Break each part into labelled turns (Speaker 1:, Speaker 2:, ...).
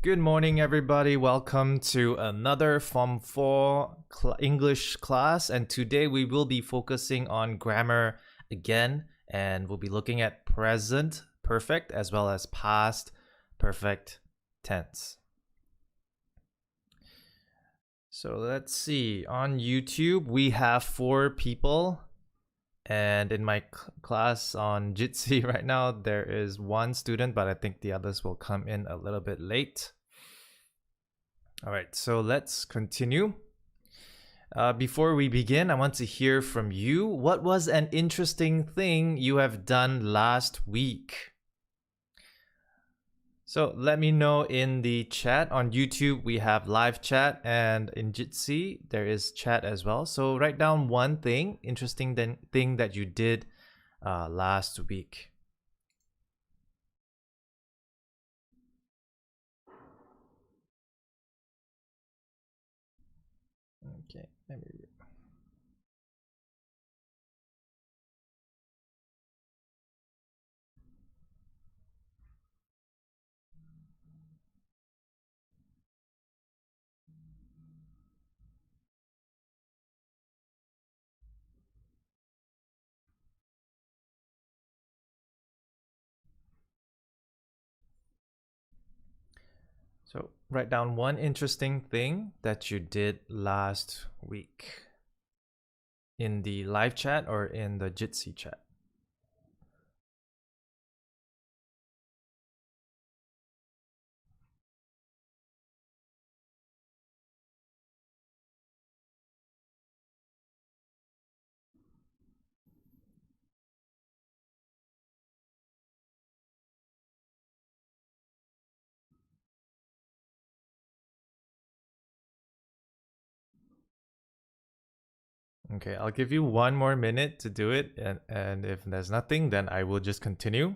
Speaker 1: Good morning, everybody. Welcome to another Form 4 English class. And today we will be focusing on grammar again. And we'll be looking at present perfect as well as past perfect tense. So let's see. On YouTube, we have 4 people. And in my class on Jitsi right now, there is 1 student, but I think the others will come in a little bit late. All right, so let's continue. Before we begin, I want to hear from you. What was an interesting thing you have done last week? So let me know in the chat. On YouTube, we have live chat, and in Jitsi, there is chat as well. So write down one thing, interesting thing that you did last week. Okay, let me read. So write down one interesting thing that you did last week in the live chat or in the Jitsi chat. Okay, I'll give you 1 more minute to do it, and if there's nothing, then I will just continue.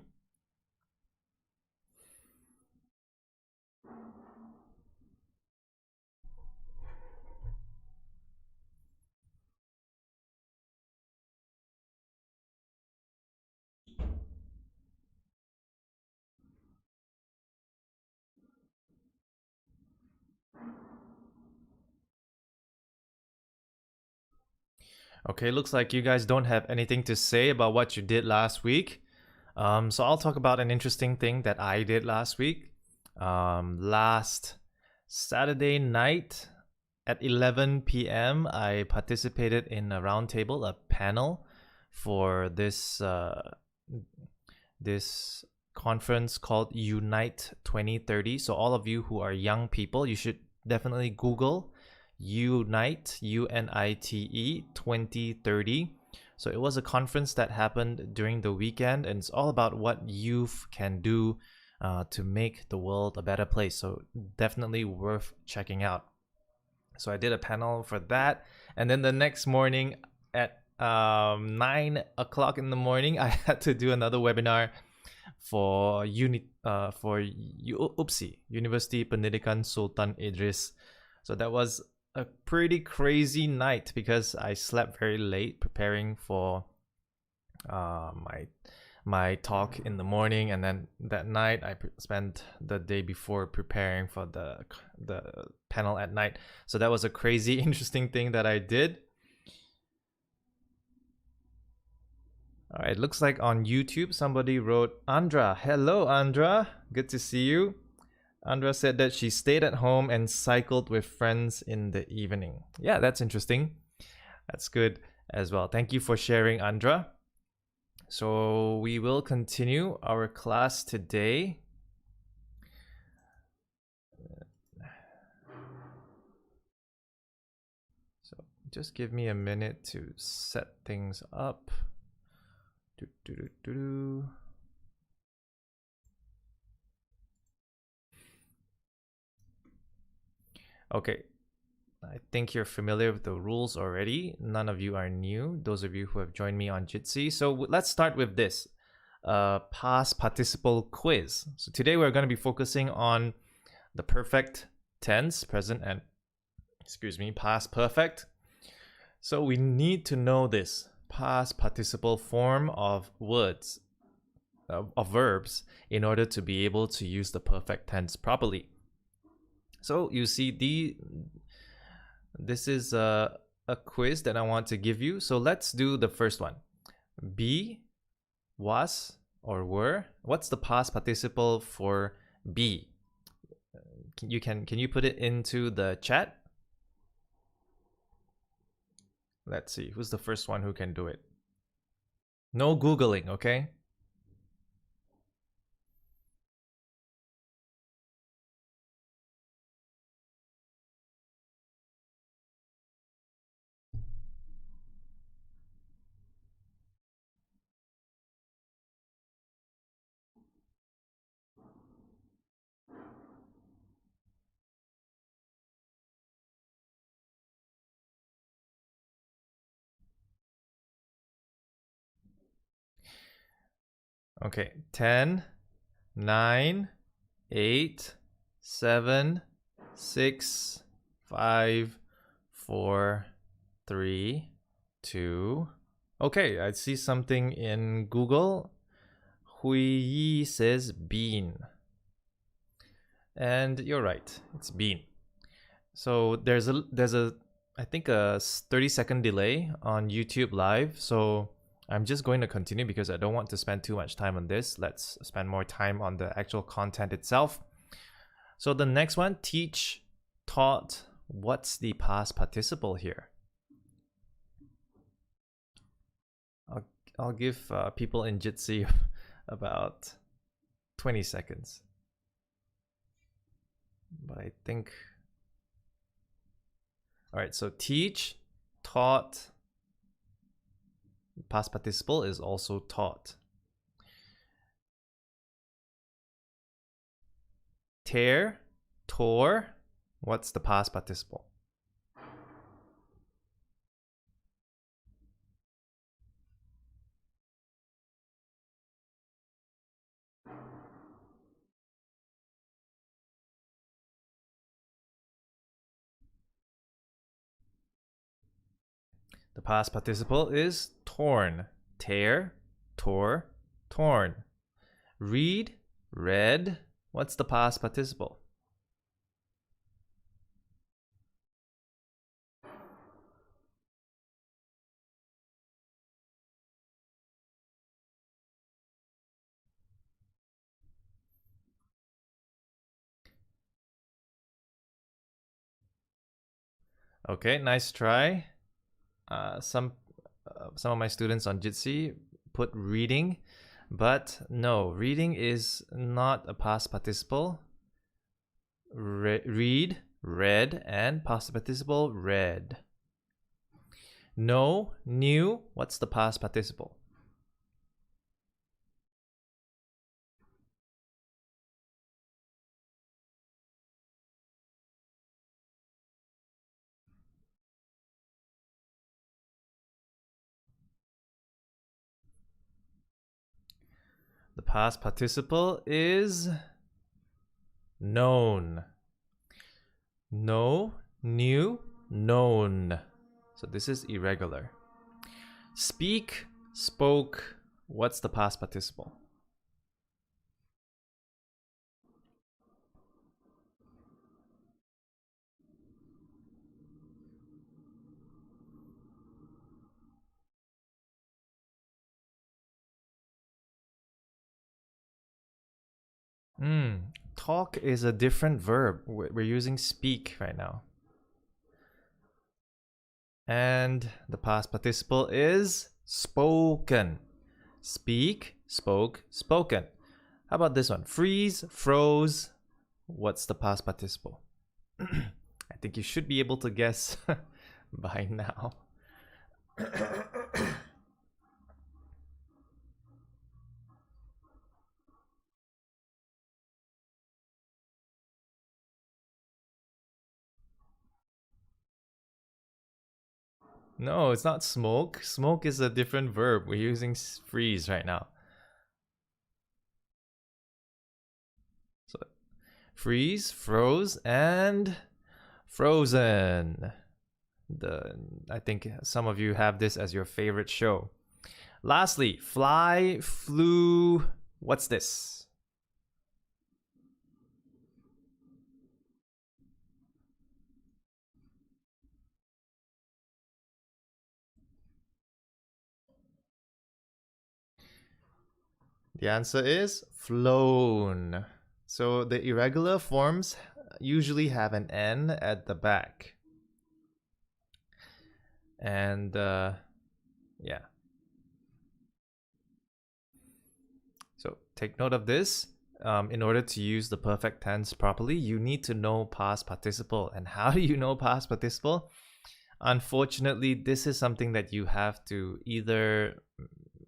Speaker 1: Okay, looks like you guys don't have anything to say about what you did last week. So I'll talk about an interesting thing that I did last week. Last Saturday night at 11 p.m., I participated in a roundtable, a panel for this conference called Unite 2030. So all of you who are young people, you should definitely Google Unite, UNITE 2030. So it was a conference that happened during the weekend, and it's all about what youth can do to make the world a better place. So definitely worth checking out. So I did a panel for that, and then the next morning at 9 o'clock in the morning, I had to do another webinar for UPSI, University Pendidikan Sultan Idris. So that was a pretty crazy night because I slept very late preparing for my talk in the morning, and then that night I spent the day before preparing for the panel at night. So that was a crazy interesting thing that I did. All right, looks like on YouTube somebody wrote, Andra. Hello, Andra. Good to see you. Andra said that she stayed at home and cycled with friends in the evening. Yeah, that's interesting. That's good as well. Thank you for sharing, Andra. So we will continue our class today. So just give me a minute to set things up. Okay, I think you're familiar with the rules already. None of you are new, those of you who have joined me on Jitsi. So let's start with this past participle quiz. So today we're going to be focusing on the perfect tense, present and, past perfect. So we need to know this past participle form of words, of verbs, in order to be able to use the perfect tense properly. So you see this is a quiz that I want to give you. So let's do the first one. Be, was, or were. What's the past participle for be? Can you put it into the chat? Let's see, who's the first one who can do it? No Googling, okay? Okay, 10, 9, 8, 7, 6, 5, 4, 3, 2. Okay, I see something in Google. Hui Yi says bean. And you're right, it's bean. So there's a I think a 30-second delay on YouTube Live. So I'm just going to continue because I don't want to spend too much time on this. Let's spend more time on the actual content itself. So the next one, teach, taught. What's the past participle here? I'll give people in Jitsi about 20 seconds. But I think... All right, so teach, taught. Past participle is also taught. Tear, tore. What's the past participle? The past participle is torn. Tear, tore, torn. Read, read. What's the past participle? Okay, nice try. Some of my students on Jitsi put reading, but no, reading is not a past participle. Read, read, and past participle read. Know, knew. What's the past participle? The past participle is known. Know, knew, known. So this is irregular. Speak, spoke. What's the past participle? Talk is a different verb. We're using speak right now. And the past participle is spoken. Speak, spoke, spoken. How about this one? Freeze, froze. What's the past participle? I think you should be able to guess by now. No, it's not smoke. Smoke is a different verb. We're using freeze right now. So freeze, froze, and frozen. I think some of you have this as your favorite show. Lastly, fly, flew. What's this? The answer is flown. So the irregular forms usually have an N at the back. And yeah. So take note of this. In order to use the perfect tense properly, you need to know past participle. And how do you know past participle? Unfortunately, this is something that you have to either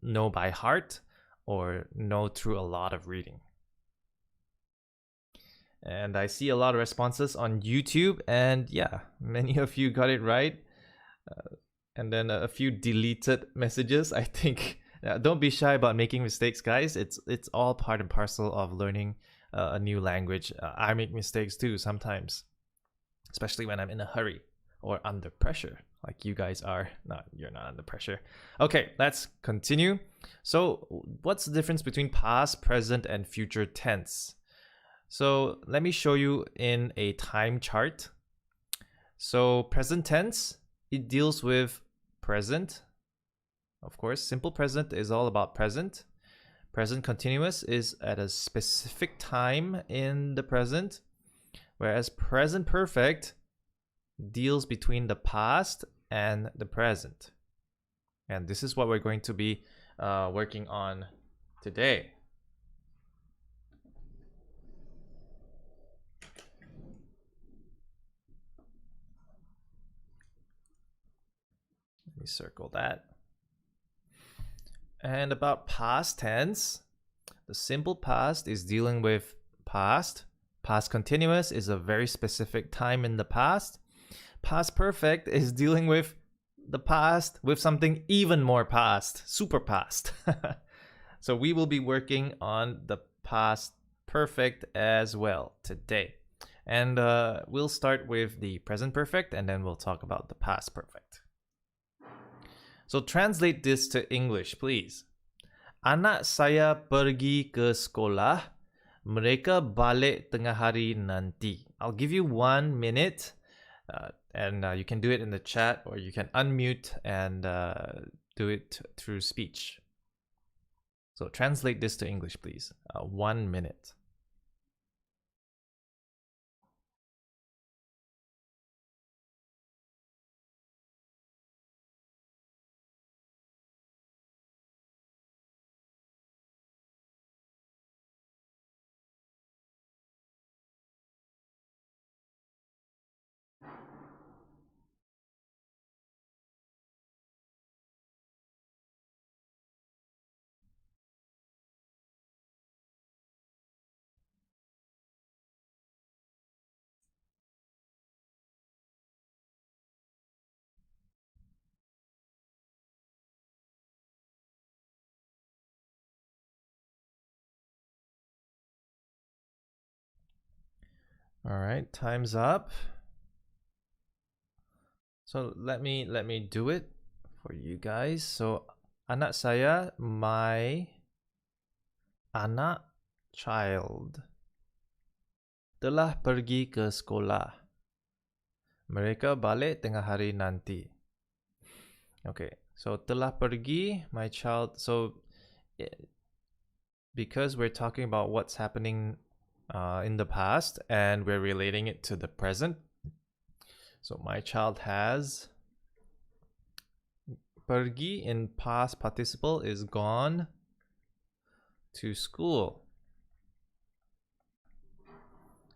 Speaker 1: know by heart or know through a lot of reading. And I see a lot of responses on YouTube, and yeah, many of you got it right. And then a few deleted messages. I think don't be shy about making mistakes, guys. It's all part and parcel of learning a new language. I make mistakes too sometimes, especially when I'm in a hurry or under pressure, like you guys are. No, you're not under pressure. Okay, let's continue. So what's the difference between past, present, and future tense? So let me show you in a time chart. So present tense, it deals with present. Of course, simple present is all about present. Present continuous is at a specific time in the present, whereas present perfect deals between the past and the present. And this is what we're going to be working on today. Let me circle that. And about past tense, the simple past is dealing with past. Past continuous is a very specific time in the past. Past perfect is dealing with the past with something even more past, super past. So we will be working on the past perfect as well today. And we'll start with the present perfect, and then we'll talk about the past perfect. So translate this to English, please. Anak saya pergi ke sekolah. Mereka balik tengah hari nanti. I'll give you 1 minute, and you can do it in the chat, or you can unmute and do it through speech. So translate this to English, please. 1 minute. All right, time's up. So let me do it for you guys. So anak saya, my anak, child, telah pergi ke sekolah. Mereka balik tengah hari nanti. Okay, so telah pergi, my child. So because we're talking about what's happening in the past and we're relating it to the present. So my child has. Pergi in past participle is gone to school.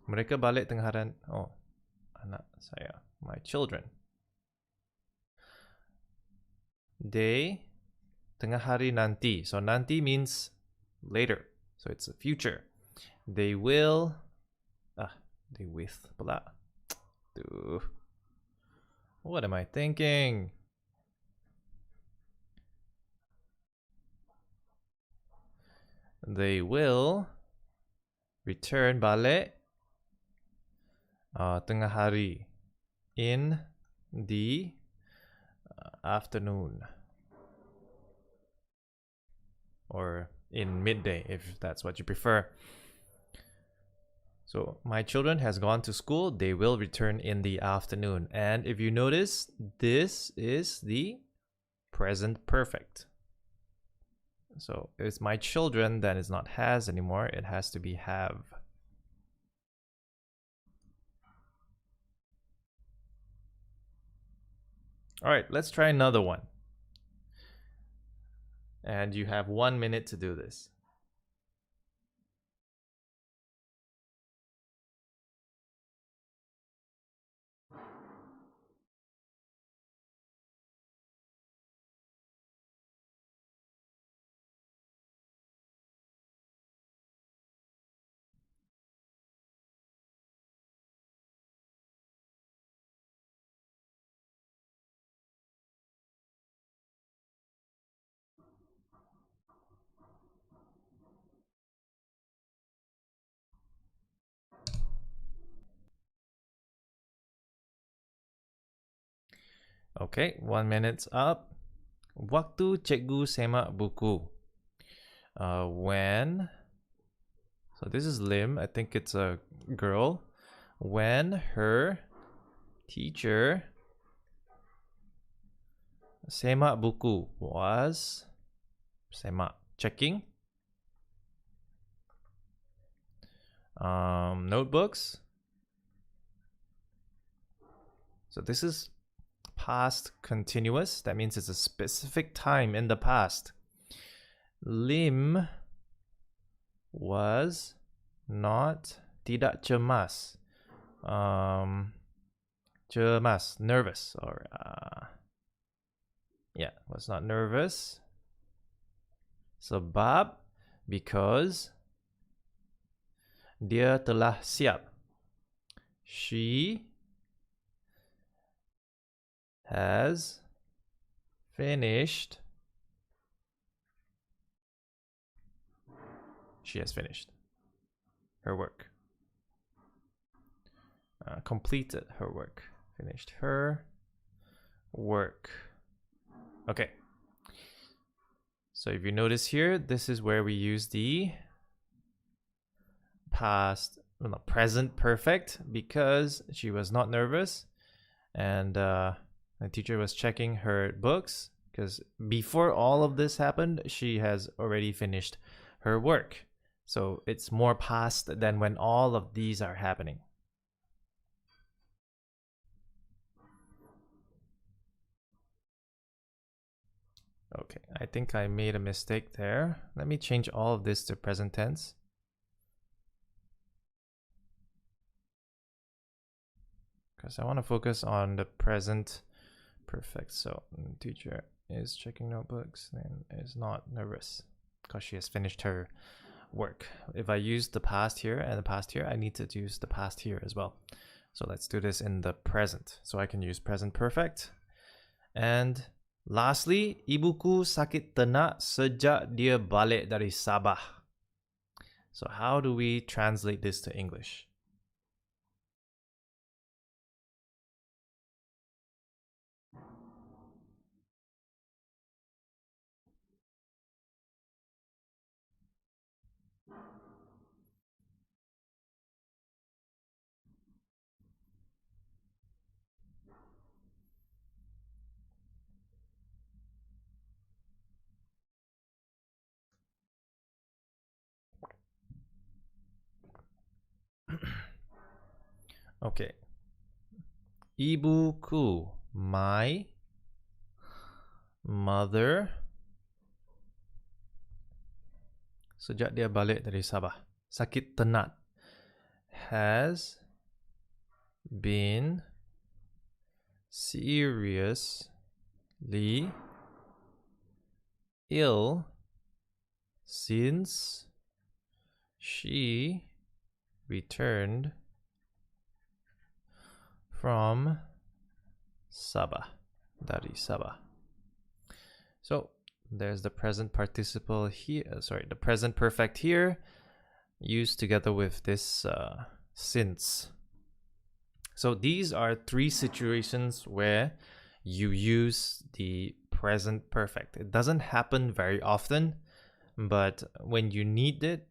Speaker 1: Mereka balik tengah hari. Oh, anak saya, my children. They tengah hari nanti. So nanti means later. So it's a future. They will. They with pula. What am I thinking? They will return balik tengah hari, in the afternoon, or in midday if that's what you prefer. So my children has gone to school. They will return in the afternoon. And if you notice, this is the present perfect. So if it's my children, then it's not has anymore. It has to be have. All right, let's try another one. And you have 1 minute to do this. Okay, 1 minute's up. Waktu cikgu semak buku. When, so this is Lim, I think it's a girl. When her teacher semak buku was semak checking notebooks. So this is past continuous. That means it's a specific time in the past. Lim was not tidak cemas. Cemas, nervous, or yeah, was not nervous. Sebab, because dia telah siap. She has finished. She has finished her work. Completed her work. Finished her work. Okay. So if you notice here, this is where we use the present perfect, because she was not nervous and the teacher was checking her books, because before all of this happened, she has already finished her work. So it's more past than when all of these are happening. Okay, I think I made a mistake there. Let me change all of this to present tense. Because I want to focus on the present perfect. So teacher is checking notebooks and is not nervous because she has finished her work. If I use the past here and the past here, I need to use the past here as well. So let's do this in the present. So I can use present perfect. And lastly, ibuku sakit tenak sejak dia balik dari Sabah. So how do we translate this to English? Okay. Ibuku, my mother, sejak dia balik dari Sabah, sakit tenak, has been seriously ill since she returned from Sabah, dari Sabah. So there's the present participle here, the present perfect here, used together with this since. So these are 3 situations where you use the present perfect. It doesn't happen very often, but when you need it,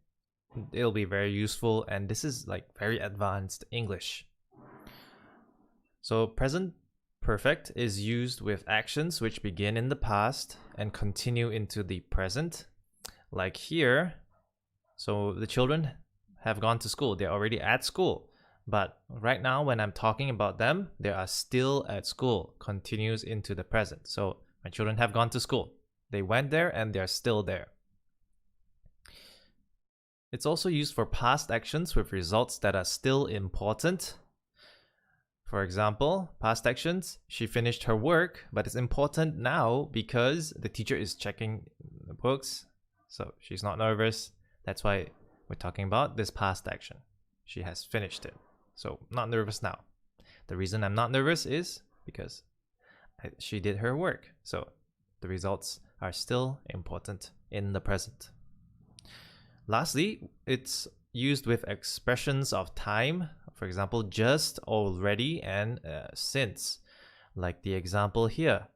Speaker 1: it'll be very useful, and this is like very advanced English. So present perfect is used with actions which begin in the past and continue into the present. Like here, so the children have gone to school. They're already at school. But right now, when I'm talking about them, they are still at school, continues into the present. So my children have gone to school. They went there and they're still there. It's also used for past actions with results that are still important. For example, past actions, she finished her work, but it's important now because the teacher is checking the books. So she's not nervous. That's why we're talking about this past action. She has finished it. So not nervous now. The reason I'm not nervous is because she did her work. So the results are still important in the present. Lastly, it's used with expressions of time. For example, just, already, and since. Like the example here.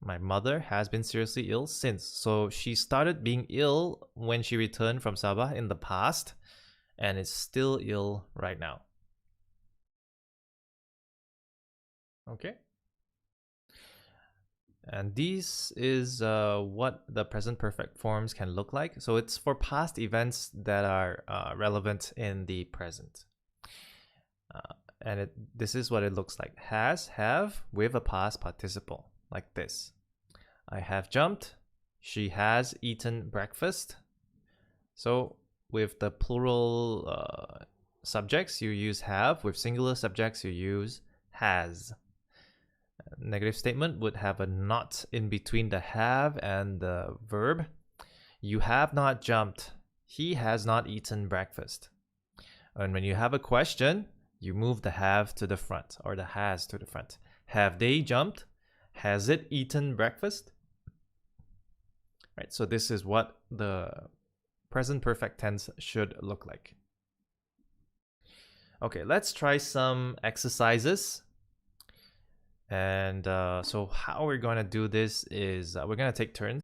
Speaker 1: My mother has been seriously ill since. So she started being ill when she returned from Sabah in the past and is still ill right now. Okay. And this is what the present perfect forms can look like. So it's for past events that are relevant in the present. And this is what it looks like. Has, have, with a past participle, like this. I have jumped. She has eaten breakfast. So with the plural subjects, you use have. With singular subjects, you use has. Negative statement would have a not in between the have and the verb. You have not jumped. He has not eaten breakfast. And when you have a question, you move the have to the front or the has to the front. Have they jumped? Has it eaten breakfast? Right, so this is what the present perfect tense should look like. Okay, let's try some exercises. And so how we're going to do this is we're going to take turns.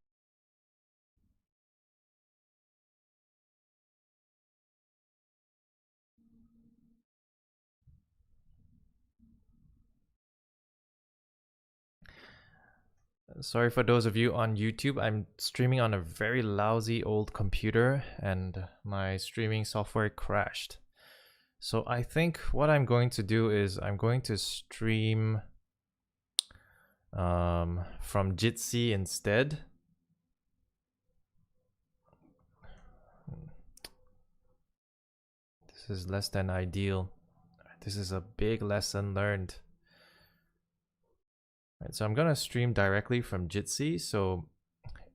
Speaker 1: Sorry for those of you on YouTube. I'm streaming on a very lousy old computer and my streaming software crashed. So I think what I'm going to do is I'm going to stream from Jitsi instead. This is less than ideal. This is a big lesson learned. Right, so I'm gonna stream directly from Jitsi, so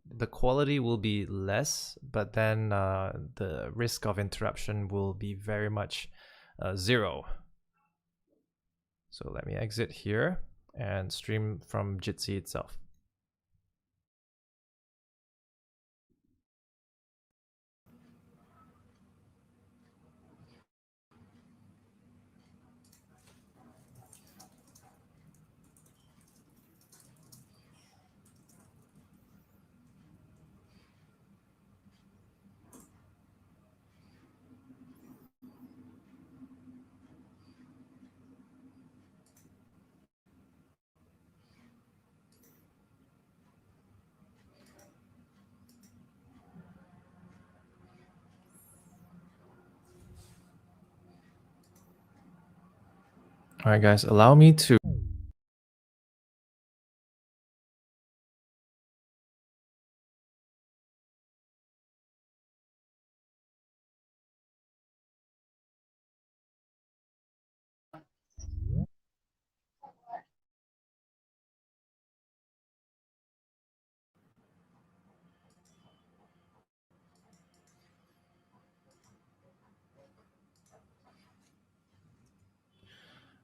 Speaker 1: the quality will be less, but then the risk of interruption will be very much 0. So let me exit here and stream from Jitsi itself. All right, guys, allow me to.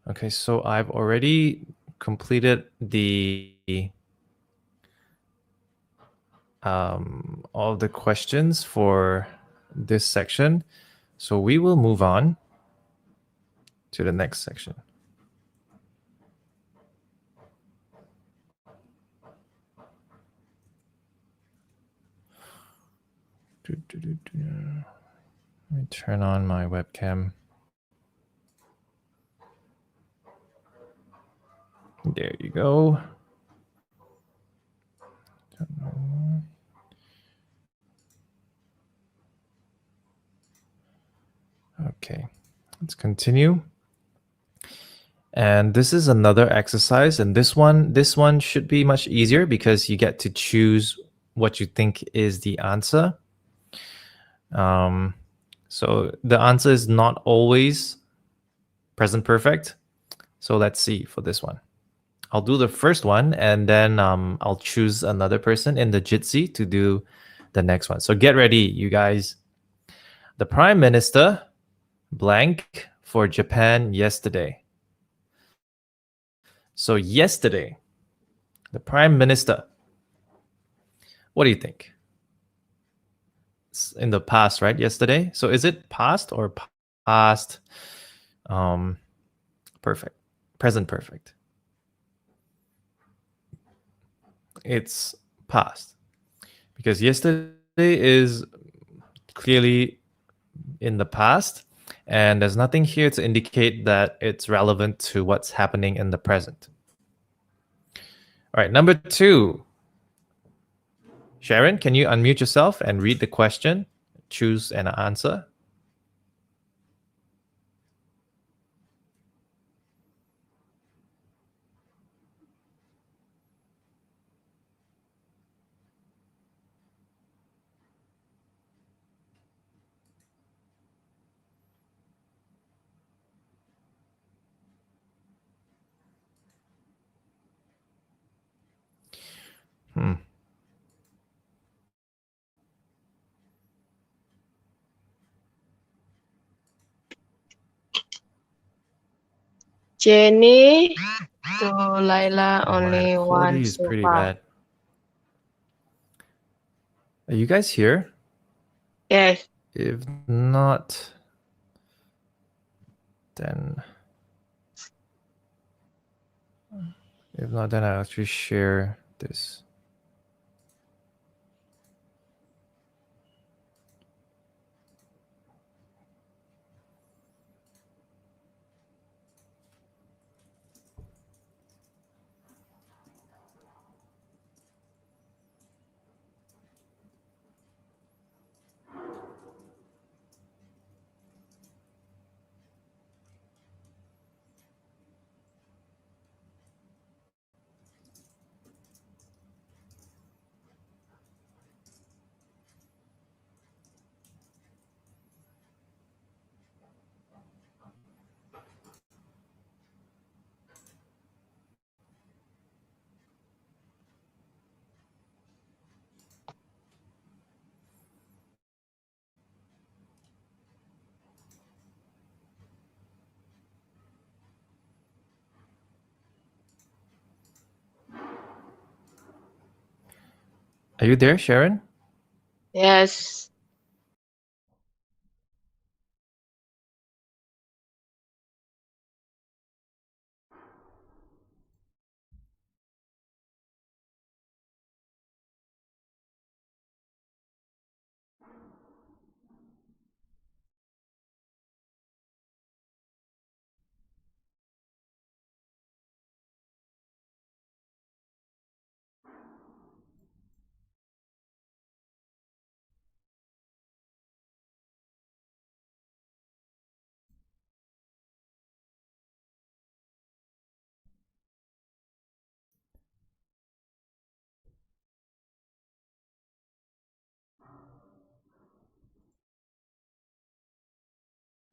Speaker 1: Okay, so I've already completed the all the questions for this section. So we will move on to the next section. Let me turn on my webcam. There you go. Okay, let's continue. And this is another exercise, and this one should be much easier because you get to choose what you think is the answer. So the answer is not always present perfect. So let's see for this one. I'll do the first one, and then I'll choose another person in the Jitsi to do the next one. So get ready, you guys. The Prime Minister blank for Japan yesterday. So yesterday, the Prime Minister, what do you think? It's in the past, right? Yesterday. So is it past or past perfect? Present perfect. It's past. Because yesterday is clearly in the past, and there's nothing here to indicate that it's relevant to what's happening in the present. All right, number 2. Sharon, can you unmute yourself and read the question? Choose an answer.
Speaker 2: Jenny to Laila only
Speaker 1: My
Speaker 2: one
Speaker 1: quality is
Speaker 2: so
Speaker 1: pretty
Speaker 2: far.
Speaker 1: bad. Are you guys here?
Speaker 2: Yes.
Speaker 1: If not, then I'll actually share this. Are you there, Sharon?
Speaker 2: Yes.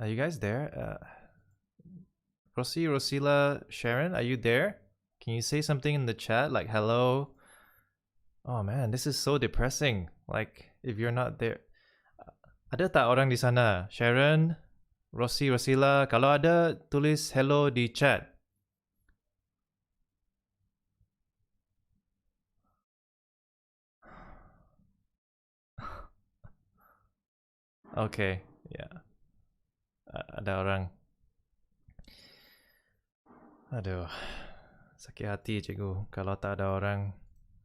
Speaker 1: Are you guys there? Rosila, Sharon, are you there? Can you say something in the chat like hello? Oh man, this is so depressing. Like if you're not there. Ada tak orang di sana? Sharon, Rosila, kalau ada tulis hello di chat. Okay, ya. Yeah. Ada orang. Aduh. Sakit hati cikgu kalau tak ada orang.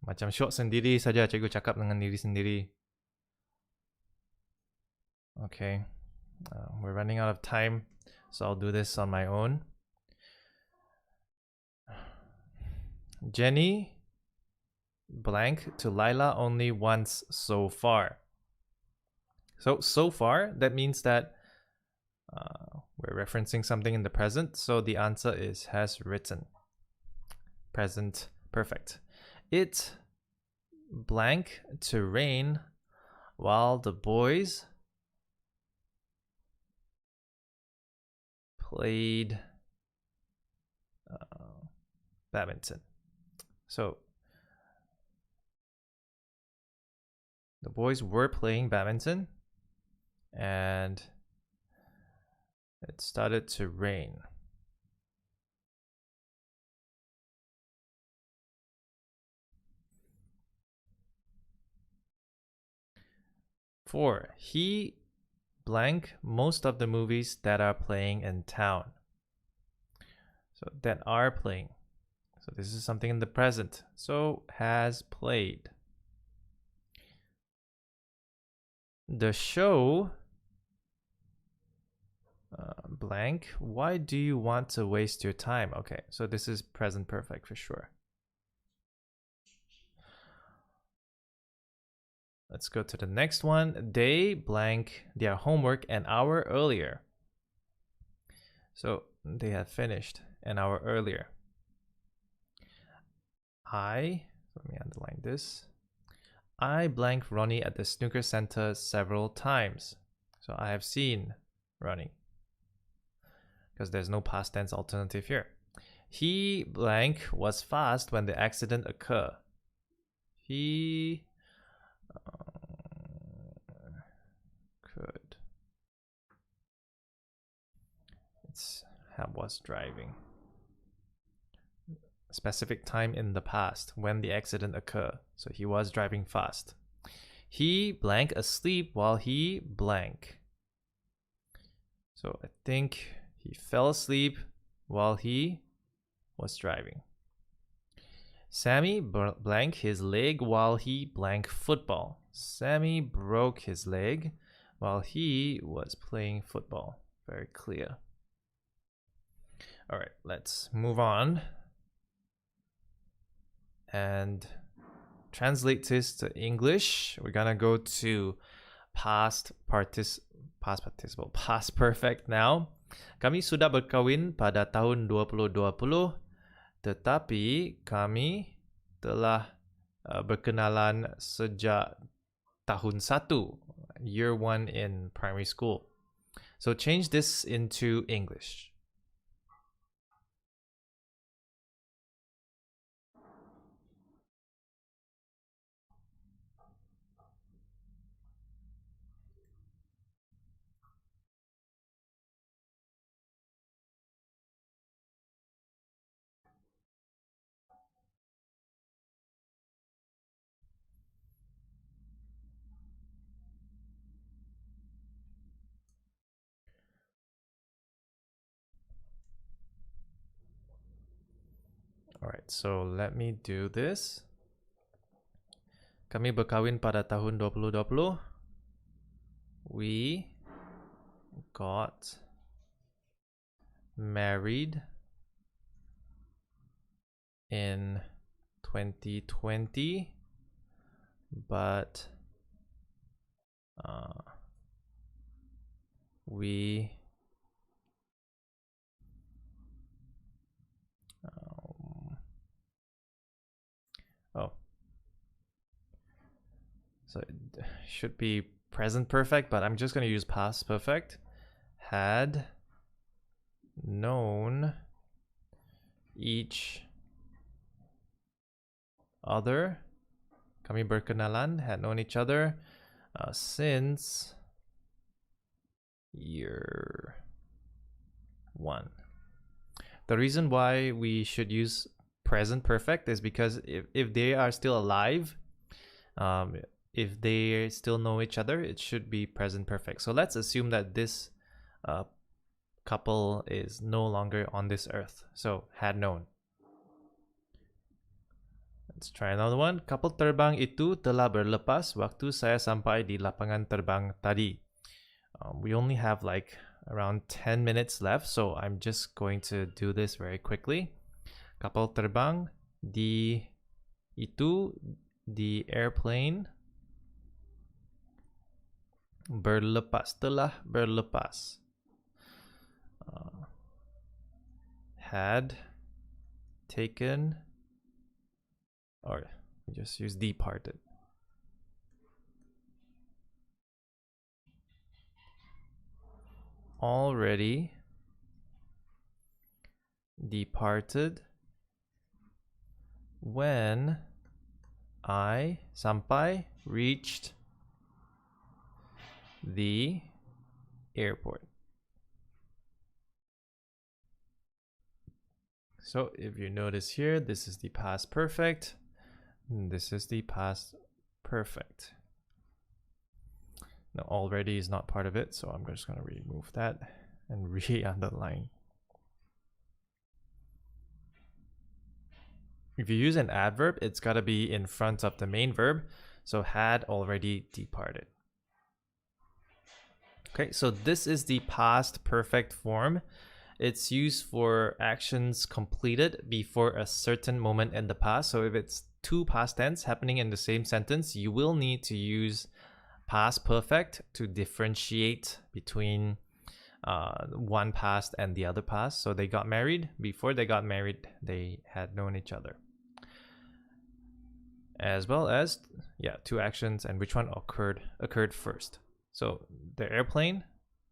Speaker 1: Macam syok sendiri saja cikgu cakap dengan diri sendiri. Okay. We're running out of time, so I'll do this on my own. Jenny blank to Lila only once so far. So far, that means that we're referencing something in the present, so the answer is has written. Present perfect. It blank to rain while the boys played badminton. So the boys were playing badminton and it started to rain. Four, he blank most of the movies that are playing in town. So that are playing. So this is something in the present. So has played. The show blank. Why do you want to waste your time? Okay, so this is present perfect for sure. Let's go to the next one. They blank their homework an hour earlier. So they have finished an hour earlier. Let me underline this. I blank Ronnie at the snooker center several times. So I have seen Ronnie, because there's no past tense alternative here. He blank was fast when the accident occurred. He could. Was driving. Specific time in the past when the accident occurred. So he was driving fast. He blank asleep while he blank. So I think he fell asleep while he was driving. Sammy blank his leg while he blank football. Sammy broke his leg while he was playing football. Very clear. All right, let's move on and translate this to English. We're gonna go to past perfect now. Kami sudah berkahwin pada tahun 2020, tetapi kami telah berkenalan sejak tahun 1, year 1 in primary school. So change this into English. All right, so let me do this. Kami berkahwin pada tahun 2020. We got married in 2020, but we so it should be present perfect, but I'm just going to use past perfect. Had known each other. Kami berkenalan, had known each other since year 1. The reason why we should use present perfect is because if they are still alive, if they still know each other, it should be present perfect. So let's assume that this couple is no longer on this earth. So had known. Let's try another one. Kapal terbang itu telah berlepas waktu saya sampai di lapangan terbang tadi. We only have like around 10 minutes left, so I'm just going to do this very quickly. Kapal terbang di itu, the airplane berlepas, telah berlepas. had taken, or just use departed. Already departed when I, sampai, reached the airport. So if you notice here, this is the past perfect, and this is the past perfect. Now already is not part of it, so I'm just going to remove that and re-underline. If you use an adverb, it's got to be in front of the main verb. So had already departed. Okay, so this is the past perfect form. It's used for actions completed before a certain moment in the past. So if it's two past tense happening in the same sentence, you will need to use past perfect to differentiate between one past and the other past. So they got married. Before they got married, they had known each other. As well as, yeah, two actions and which one occurred first. So the airplane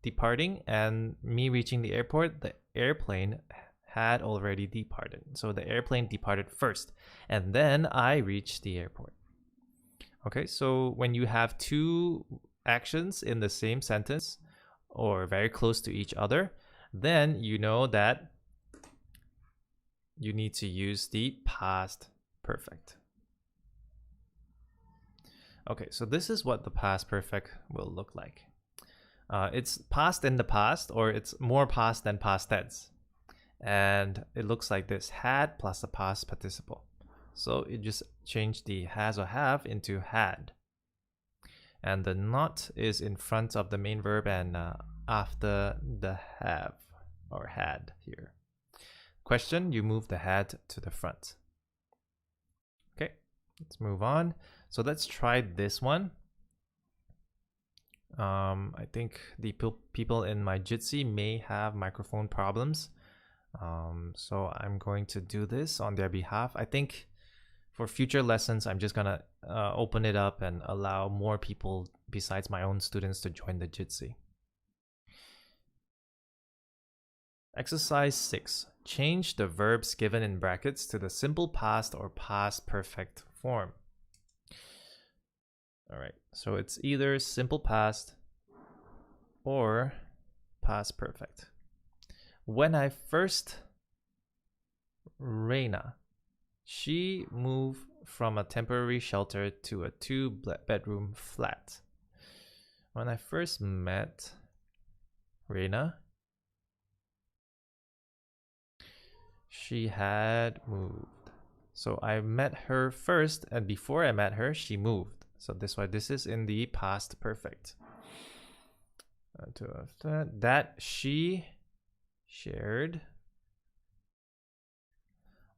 Speaker 1: departing and me reaching the airport, the airplane had already departed. So the airplane departed first, and then I reached the airport. Okay, so when you have two actions in the same sentence or very close to each other, then you know that you need to use the past perfect. Okay, so this is what the past perfect will look like. It's past in the past, or it's more past than past tense. And it looks like this: had plus a past participle. So it just changed the has or have into had. And the not is in front of the main verb and after the have or had here. Question, you move the had to the front. Okay, let's move on. So let's try this one. I think the people in my Jitsi may have microphone problems. So I'm going to do this on their behalf. I think for future lessons, I'm just gonna open it up and allow more people besides my own students to join the Jitsi. Exercise 6. Change the verbs given in brackets to the simple past or past perfect form. All right, so it's either simple past or past perfect. When I first, Reina, she moved from a temporary shelter to a 2-bedroom flat. When I first met Reina, she had moved. So I met her first, and before I met her, she moved. So this why this is in the past perfect. That she shared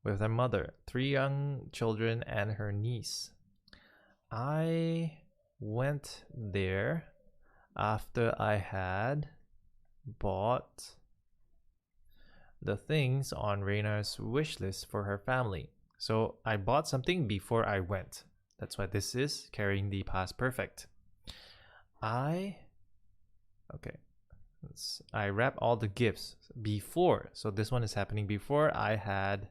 Speaker 1: with her mother, 3 young children, and her niece. I went there after I had bought the things on Reina's wish list for her family. So I bought something before I went. That's why this is carrying the past perfect. I wrap all the gifts before. So this one is happening before I had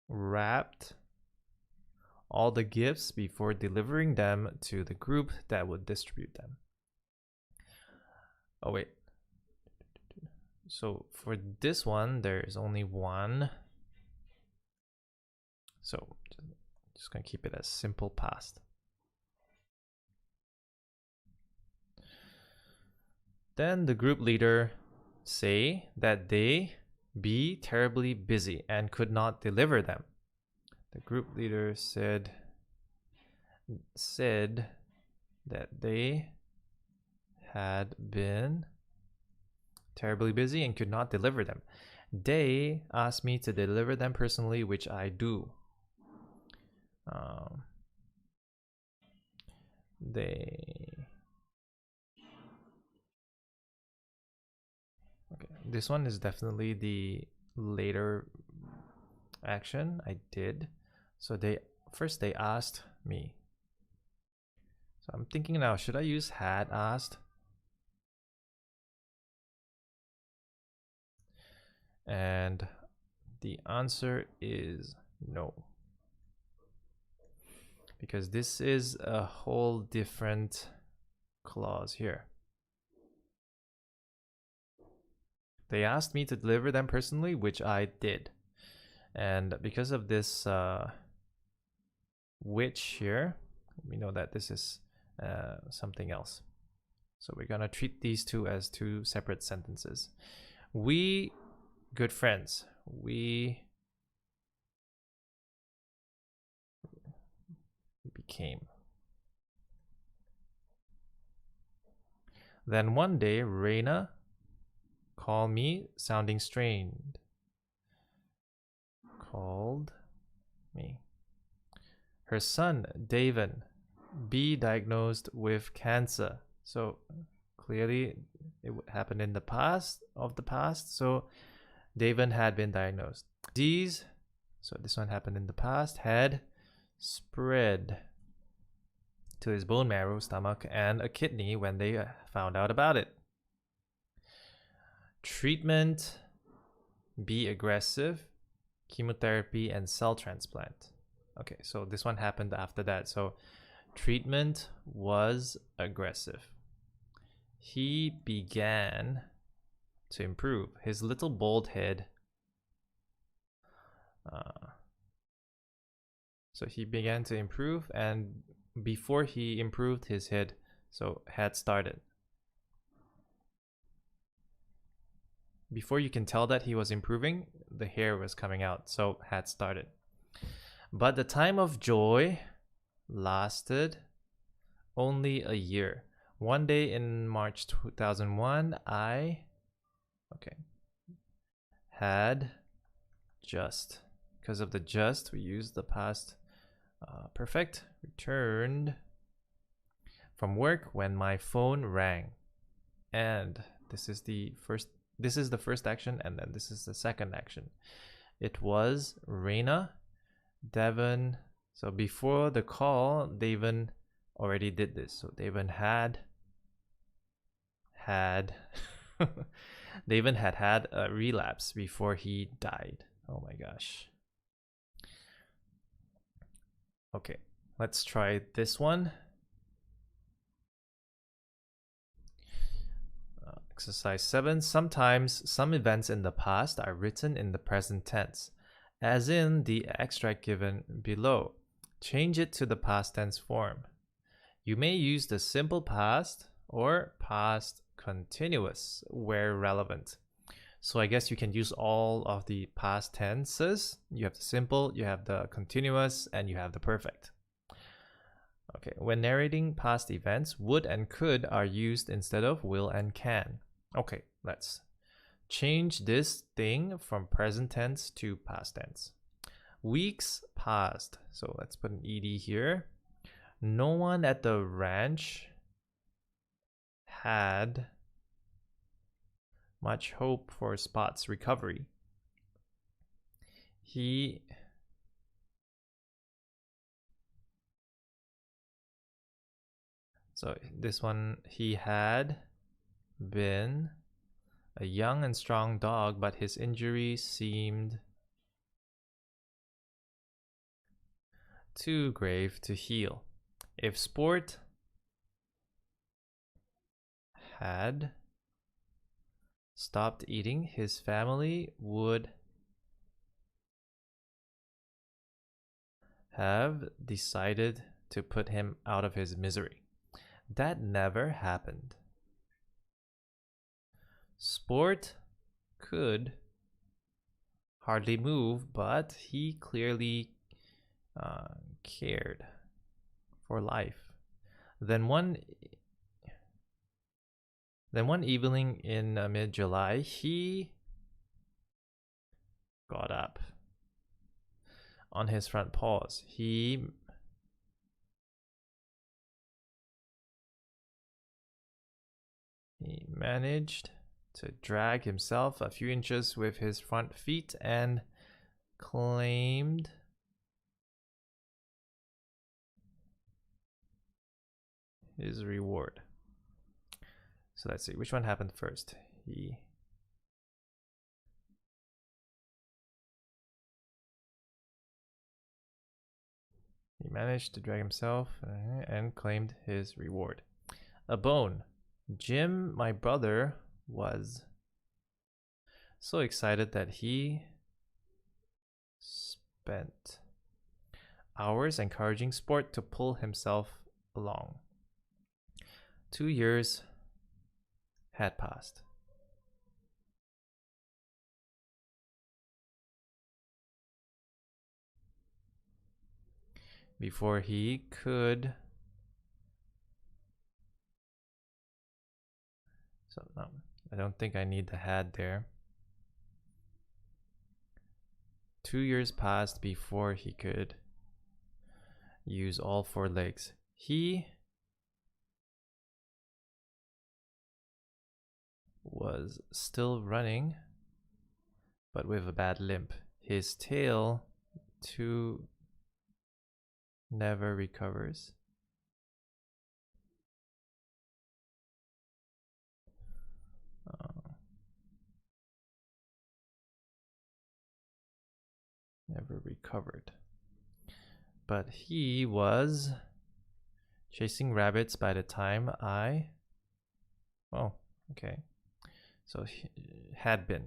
Speaker 1: wrapped all the gifts before delivering them to the group that would distribute them. Oh wait. So for this one, there is only one. So just gonna keep it as simple past. Then the group leader say that they be terribly busy and could not deliver them. The group leader said that they had been terribly busy and could not deliver them. They asked me to deliver them personally, which I do. They Okay, this one is definitely the later action I did. So they asked me. So I'm thinking now, should I use had asked? And the answer is no. Because this is a whole different clause here. They asked me to deliver them personally, which I did. And because of this which here, we know that this is something else. So we're gonna treat these two as two separate sentences. We, good friends, we became. Then one day, Reina called me, sounding strained. Called me. Her son, David, be diagnosed with cancer. So clearly it happened in the past of the past. So David had been diagnosed. Disease, so this one happened in the past, had spread to his bone marrow, stomach, and a kidney when they found out about it. Treatment, be aggressive, chemotherapy, and cell transplant. Okay, so this one happened after that. So treatment was aggressive. He began to improve. His little bald head. So he began to improve, and before he improved, his head had started. Before you can tell that he was improving, the hair was coming out, so had started. But the time of joy lasted only a year. One day in March 2001, I had just, because of the just, we used the past perfect, returned from work when my phone rang. And this is the first action, and then this is the second action. It was Reina, Devon. So before the call, Devon already did this. So Devon had Devon had a relapse before he died. Oh my gosh. Okay, let's try this one. Exercise 7. Sometimes some events in the past are written in the present tense, as in the extract given below. Change it to the past tense form. You may use the simple past or past continuous where relevant. So I guess you can use all of the past tenses. You have the simple, you have the continuous, and you have the perfect. Okay, when narrating past events, would and could are used instead of will and can. Okay, let's change this thing from present tense to past tense. Weeks passed. So let's put an ed here. No one at the ranch had much hope for Spot's recovery. So this one, he had been a young and strong dog, but his injury seemed too grave to heal. If Sport had stopped eating, his family would have decided to put him out of his misery. That never happened. Sport could hardly move, but he clearly cared for life. Then one evening in mid-July, he got up on his front paws. He managed to drag himself a few inches with his front feet and claimed his reward. So let's see, which one happened first? He managed to drag himself and claimed his reward. A bone. Jim, my brother, was so excited that he spent hours encouraging Sport to pull himself along. 2 years had passed. Before he could... So no, I don't think I need the had there. 2 years passed before he could use all 4 legs. He was still running, but with a bad limp. His tail too never recovers. Never recovered. But he was chasing rabbits by the time I... Oh, okay. So he had been.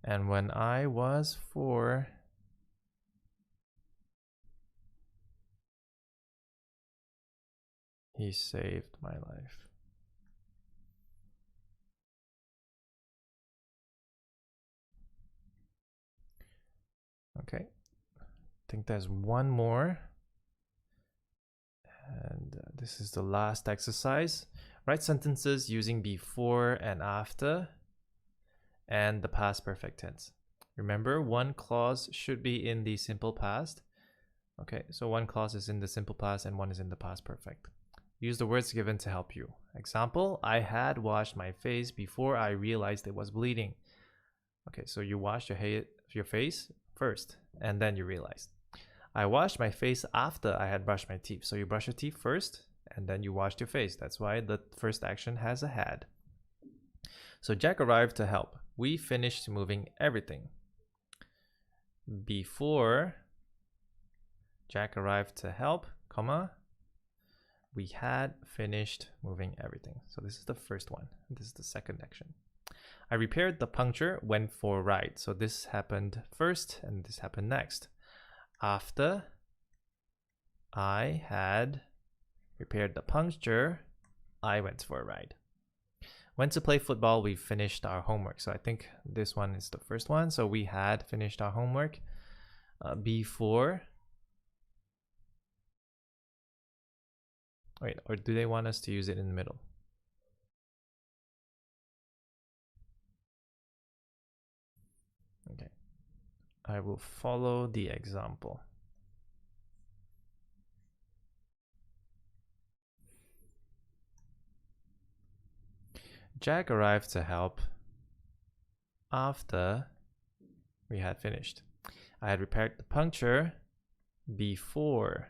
Speaker 1: And when I was 4, he saved my life. Okay, I think there's one more. And this is the last exercise. Write sentences using before and after and the past perfect tense. Remember, one clause should be in the simple past. Okay, so one clause is in the simple past and one is in the past perfect. Use the words given to help you. Example, I had washed my face before I realized it was bleeding. Okay, so you washed your face first and then you realized. I washed my face after I had brushed my teeth. So you brush your teeth first and then you washed your face. That's why the first action has a had. So Jack arrived to help. We finished moving everything. Before Jack arrived to help, comma, we had finished moving everything. So this is the first one. This is the second action. I repaired the puncture, went for a ride. So this happened first and this happened next. After I had repaired the puncture, I went for a ride. Went to play football, we finished our homework. So I think this one is the first one. So we had finished our homework before. Wait, or do they want us to use it in the middle? Okay, I will follow the example. Jack arrived to help after we had finished. I had repaired the puncture before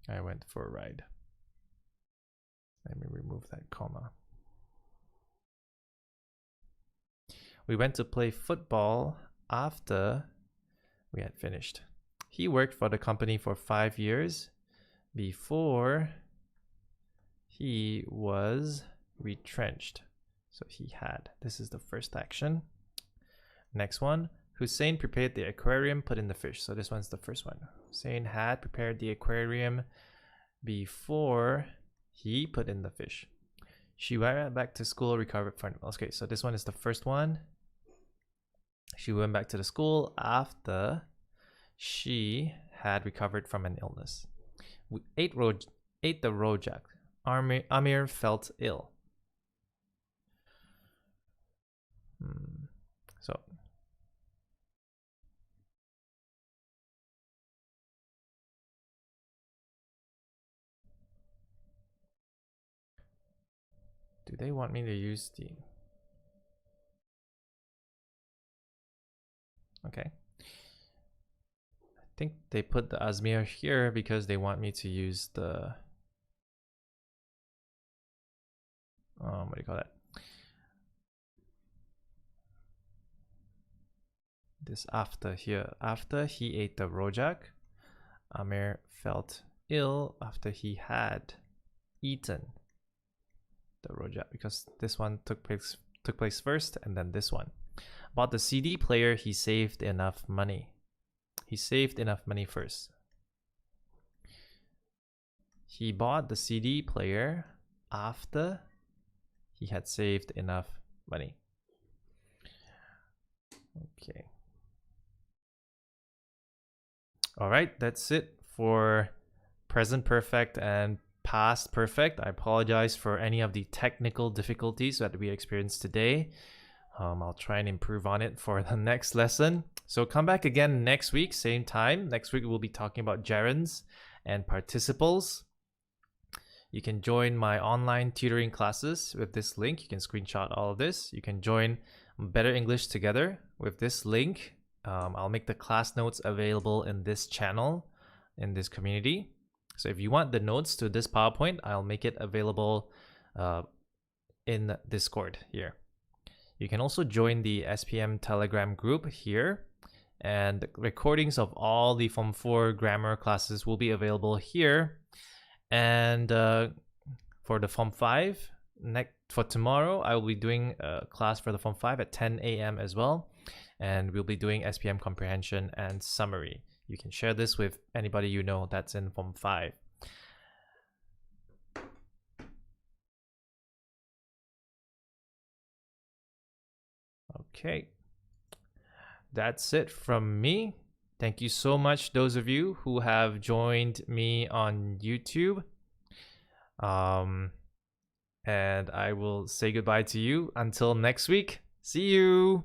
Speaker 1: I went for a ride. Let me remove that comma. We went to play football after we had finished. He worked for the company for 5 years before he was retrenched. So he had. This is the first action. Next one. Hussein prepared the aquarium, put in the fish. So this one's the first one. Hussein had prepared the aquarium before he put in the fish. She went back to school, recovered from... Okay, so this one is the first one. She went back to the school after she had recovered from an illness. We ate the rojak. Amir felt ill. So they want me to use the... Okay. I think they put the Asmir here because they want me to use the... what do you call that? This after here. After he ate the rojak, Amir felt ill after he had eaten the rojak, because this one took place first and then this one. Bought the CD player, he saved enough money. He saved enough money first. He bought the CD player after he had saved enough money. Okay. All right, that's it for present perfect and past perfect. I apologize for any of the technical difficulties that we experienced today. I'll try and improve on it for the next lesson. So come back again next week, same time. Next week we'll be talking about gerunds and participles. You can join my online tutoring classes with this link. You can screenshot all of this. You can join Better English Together with this link. I'll make the class notes available in this channel, in this community. So if you want the notes to this PowerPoint, I'll make it available in Discord here. You can also join the SPM Telegram group here, and recordings of all the Form 4 grammar classes will be available here. And for the Form 5, for tomorrow, I will be doing a class for the Form 5 at 10 a.m. as well. And we'll be doing SPM comprehension and summary. You can share this with anybody you know that's in Form 5. Okay, that's it from me. Thank you so much, those of you who have joined me on YouTube. And I will say goodbye to you until next week. See you.